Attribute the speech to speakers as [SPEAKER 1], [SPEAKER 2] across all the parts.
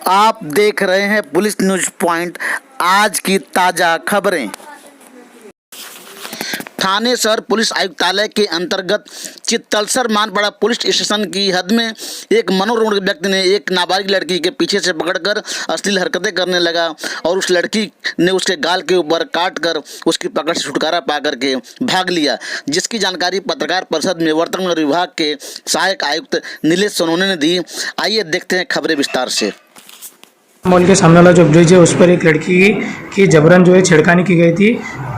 [SPEAKER 1] आप देख रहे हैं पुलिस न्यूज पॉइंट। आज की ताज़ा खबरें। थाने शहर पुलिस आयुक्तालय के अंतर्गत चित्तलसर मानपाड़ा पुलिस स्टेशन की हद में एक मनोरुग्ण व्यक्ति ने एक नाबालिग लड़की के पीछे से पकड़कर अश्लील हरकतें करने लगा और उस लड़की ने उसके गाल के ऊपर काटकर उसकी पकड़ से छुटकारा पा करके भाग लिया, जिसकी जानकारी पत्रकार परिषद में वर्तमान नगर विभाग के सहायक आयुक्त नीलेश सोनोने ने दी। आइए देखते हैं खबरें विस्तार से।
[SPEAKER 2] मॉल के सामने वाला जो ब्रिज है उस पर एक लड़की की जबरन जो है छेड़खानी की गई थी।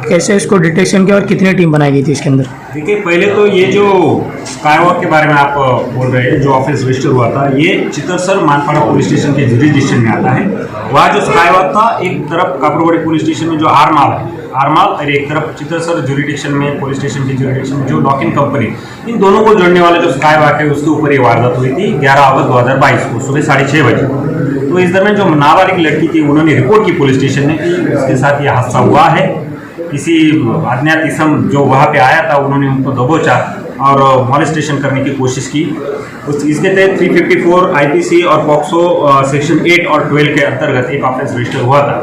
[SPEAKER 2] कैसे इसको डिटेक्शन किया और कितनी टीम बनाई गई थी इसके अंदर?
[SPEAKER 3] देखिए, पहले तो ये जो स्काईवॉक के बारे में आप बोल रहे हैं, जो ऑफेंस रजिस्टर हुआ था, ये चित्तलसर मानपाड़ा पुलिस स्टेशन के जुरिडिक्शन में आता है। वहाँ जो स्काईवॉक था, एक तरफ कापड़वाड़ी पुलिस स्टेशन में जो आरमाल है, आरमाल, और एक तरफ चित्तलसर जुरिडिक्शन में पुलिस स्टेशन की जुरिडिक्शन में जो लॉकिंग कंपनी, इन दोनों को जोड़ने वाला जो स्काईवॉक है उसके ऊपर ये वारदात हुई थी 11 अगस्त 2022 को सुबह 6:30 बजे। तो इस दरमियान जो नाबालिग लड़की थी उन्होंने रिपोर्ट की पुलिस स्टेशन में कि उसके साथ ये हादसा हुआ है। किसी अज्ञात इसम जो वहाँ पे आया था उन्होंने उनको दबोचा और मॉलेस्टेशन करने की कोशिश की। इसके तहत 354 आईपीसी और पॉक्सो सेक्शन 8 और 12 के अंतर्गत एक ऑफेंस रजिस्टर हुआ था।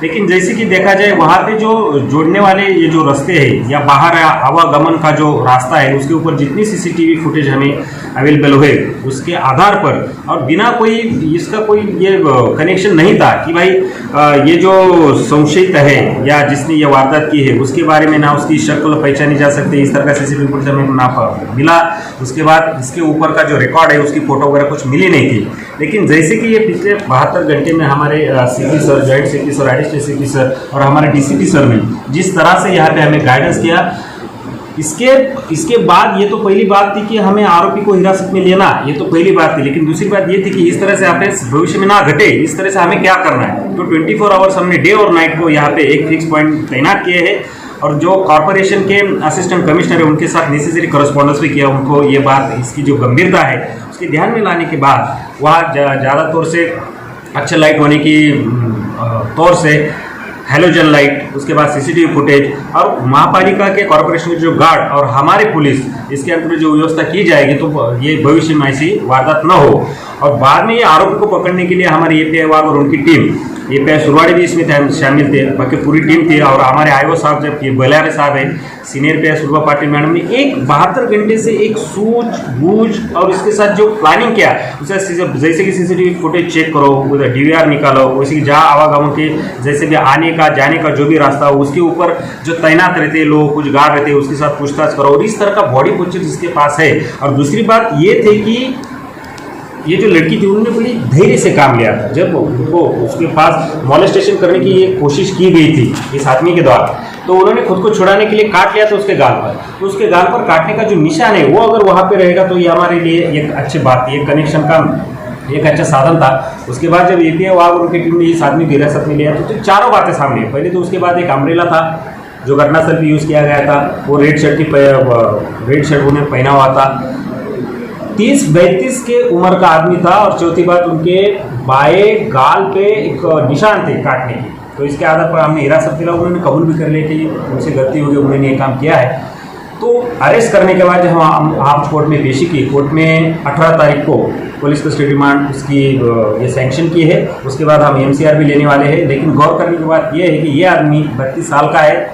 [SPEAKER 3] लेकिन जैसे कि देखा जाए, वहाँ पे जो जोड़ने वाले ये जो रास्ते हैं या बाहर आवागमन का जो रास्ता है, उसके ऊपर जितनी सीसीटीवी फुटेज हमें अवेलेबल हुए उसके आधार पर, और बिना कोई इसका कोई ये कनेक्शन नहीं था कि भाई ये जो संशयित है या जिसने ये वारदात की है उसके बारे में ना उसकी शक्ल पहचानी जा सकती है, इस तरह का सीसीटीवी फुटेज हमें ना मिला। उसके बाद इसके ऊपर का जो रिकॉर्ड है उसकी फोटो वगैरह कुछ मिली नहीं थी। लेकिन जैसे कि ये पिछले 72 घंटे में हमारे CP sir, joint CP sir, additional CP sir और हमारे डीसीपी सर ने जिस तरह से यहाँ पे हमें गाइडेंस किया, इसके बाद ये तो पहली बात थी कि हमें आरोपी को हिरासत में लेना, ये तो पहली बात थी। लेकिन दूसरी बात ये थी कि इस तरह से आपने भविष्य में ना घटे, इस तरह से हमें क्या करना है। तो 24 आवर्स हमने डे और नाइट को यहाँ पे एक फिक्स पॉइंट तैनात किए हैं और जो कॉर्पोरेशन के असिस्टेंट कमिश्नर है उनके साथ नेसेसरी करस्पॉन्डेंस भी किया। उनको ये बात, इसकी जो गंभीरता है उसके ध्यान में लाने के बाद वहाँ ज़्यादा तौर से अच्छे लाइट होने की तौर से हेलोजन लाइट, उसके बाद सीसीटीवी फुटेज और महापालिका के कॉर्पोरेशन के जो गार्ड और हमारे पुलिस, इसके अंतर्गत जो व्यवस्था की जाएगी तो ये भविष्य में ऐसी वारदात न हो। और बाद में ये आरोपी को पकड़ने के लिए हमारे एपीआई वाग और उनकी टीम, एपीआई सुरवाड़ी भी इसमें शामिल थे, बाकी पूरी टीम थी। और हमारे आईओ साहब, जब ये बलियारे साहब है, senior pi Surabha Patil madam ने एक 72 घंटे से एक सूझबूझ और इसके साथ जो प्लानिंग किया, उसे जैसे कि सीसीटीवी फुटेज चेक करो, उधर डीवीआर निकालो, वैसे कि जहाँ आवागमन के जैसे भी आने का जाने का जो भी रास्ता हो उसके ऊपर जो तैनात रहते लोग, कुछ गार्ड रहते, उसके साथ पूछताछ करो। और इस तरह का बॉडी पिक्चर इसके पास है। और दूसरी बात ये थे कि ये जो लड़की थी उन्होंने बड़ी धैर्य से काम लिया था। जब उनको उसके पास मॉलेस्टेशन करने की ये कोशिश की गई थी इस आदमी के द्वारा, तो उन्होंने खुद को छुड़ाने के लिए काट लिया था उसके गाल पर। तो उसके गाल पर काटने का जो निशान है वो अगर वहाँ पे रहेगा तो ये हमारे लिए एक अच्छी बात थी, एक कनेक्शन का एक अच्छा साधन था। उसके बाद जब एपीआई वाग और उनकी टीम ने इस आदमी की हिरासत में लिया तो चारों बातें सामने। पहले तो उसके बाद एक अम्ब्रेला था जो घटनास्थल पर यूज़ किया गया था, वो रेड शर्ट उन्हें पहना हुआ था। 30-32 के उम्र का आदमी था और चौथी बात उनके बाएं गाल पे एक निशान थे काटने की। तो इसके आधार पर हमने हिरासत दिला, उन्होंने कबूल भी कर लिया कि उनसे गलती होगी, उन्होंने ये काम किया है। तो अरेस्ट करने के बाद जब हम आप कोर्ट में पेशी की, कोर्ट में 18 तारीख को पुलिस कस्टडी रिमांड उसकी ये सैंक्शन की है। उसके बाद हम एमसीआर भी लेने वाले हैं। लेकिन गौर करने की बात यह है कि ये आदमी 32 साल का है,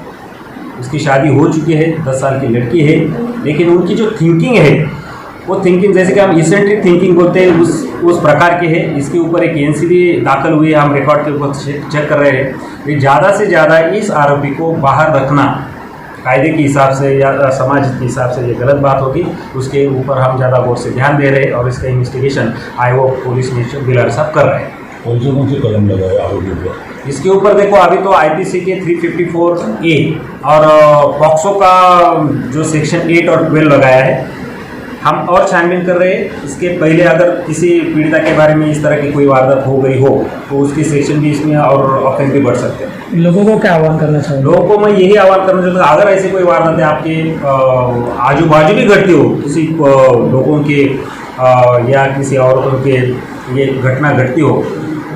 [SPEAKER 3] उसकी शादी हो चुकी है, 10 साल की लड़की है। लेकिन उनकी जो थिंकिंग है वो थिंकिंग जैसे कि हम इसेंट्रिक थिंकिंग बोलते हैं उस प्रकार के है। इसके ऊपर एक एनसीबी दाखिल हुई है, हम रिकॉर्ड के ऊपर चेक कर रहे हैं कि ज़्यादा से ज़्यादा इस आरोपी को बाहर रखना कायदे के हिसाब से या समाज के हिसाब से ये गलत बात होगी। उसके ऊपर हम ज़्यादा गौर से ध्यान दे रहे हैं और इसका इन्वेस्टिगेशन आईओ पुलिस बिलार साहब कर रहे हैं।
[SPEAKER 4] कौन से कलम लगाए आरोपी पर?
[SPEAKER 3] इसके ऊपर देखो, अभी तो आईपीसी के 354A और पॉक्सो का जो सेक्शन 8 और 12 लगाया है। हम और छानबीन कर रहे हैं। इसके पहले अगर किसी पीड़िता के बारे में इस तरह की कोई वारदात हो गई हो तो उसकी सेक्शन भी इसमें और ऑफेंस भी बढ़ सकते हैं।
[SPEAKER 2] लोगों को क्या आह्वान करना चाहिए?
[SPEAKER 3] लोगों को मैं यही आह्वान करना चाहता हूँ, अगर ऐसी कोई वारदात आपके आजू बाजू भी घटती हो, किसी लोगों के या किसी औरतों के ये घटना घटती हो,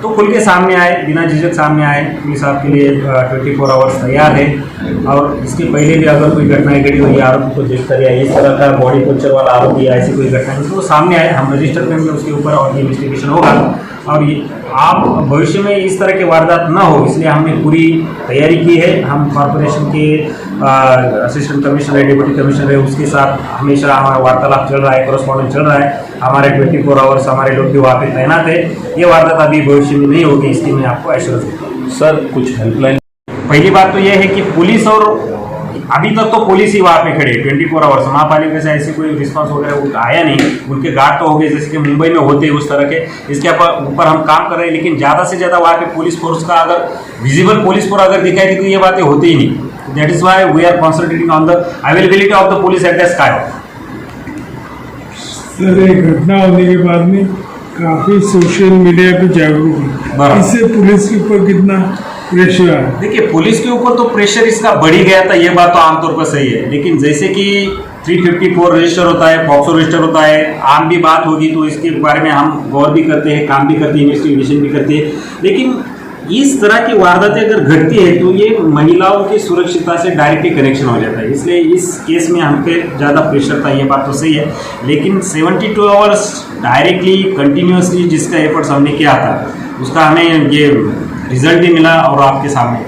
[SPEAKER 3] तो खुल के सामने आए, बिना झिझक सामने आए। पुलिस आपके लिए 24 आवर्स तैयार है। और इसके पहले भी अगर कोई घटनाएं घटी हो, ये आरोपी को देखकर या इस तरह का बॉडी पंचर वाला आरोपी या ऐसी कोई घटना तो वो सामने आए, हम रजिस्टर करेंगे उसके ऊपर और इन्वेस्टिगेशन होगा। और ये आप भविष्य में इस तरह के वारदात न हो, इसलिए हमने पूरी तैयारी की है। हम कॉरपोरेशन के असिस्टेंट कमिश्नर, डिप्टी कमिश्नर है, उसके साथ हमेशा हमारा वार्तालाप चल रहा है, कोरस्पॉन्डेंस चल रहा है। हमारे 24 आवर्स हमारे लोग भी वहाँ पे तैनात है। ये वारदात अभी भविष्य में नहीं होगी, इसकी मैं आपको एश्योरेंस देता हूँ।
[SPEAKER 4] सर कुछ हेल्पलाइन
[SPEAKER 3] पहली बात तो यह है कि पुलिस, और अभी तक तो पुलिस ही वहाँ पे खड़े 24 आवर्स, महापालिका से ऐसी कोई रिस्पांस वगैरह आया नहीं। उनके गार्ड तो हो गए जैसे कि मुंबई में होते हैं उस तरह के, इसके ऊपर हम काम कर रहे हैं। लेकिन ज़्यादा से ज़्यादा वहाँ पे पुलिस फोर्स का अगर विजिबल पुलिस फोर्स अगर दिखाई देती तो ये बातें होती ही नहीं। That is why we are concentrating on the availability of the police at the sky.
[SPEAKER 5] Sir एक घटना होने के बाद में काफी सोशल मीडिया पे जागरूक है,
[SPEAKER 3] बराबर।
[SPEAKER 5] इससे पुलिस के ऊपर कितना प्रेशर है?
[SPEAKER 3] देखिए, पुलिस के ऊपर तो प्रेशर इसका बढ़ ही गया था, ये बात तो आमतौर पर सही है। लेकिन जैसे कि 354 रजिस्टर होता है, पॉक्सो रजिस्टर होता है, आम भी बात होगी तो इसके बारे में हम गौर भी करते हैं, काम भी करते हैं, इन्वेस्टिगेशन भी करते हैं। लेकिन इस तरह की वारदातें अगर घटती है तो ये महिलाओं की सुरक्षितता से डायरेक्टली कनेक्शन हो जाता है। इसलिए इस केस में हम पे ज़्यादा प्रेशर था, ये बात तो सही है। लेकिन 72 आवर्स डायरेक्टली कंटिन्यूसली जिसका एफर्ट्स हमने किया था, उसका हमें ये रिजल्ट भी मिला और आपके सामने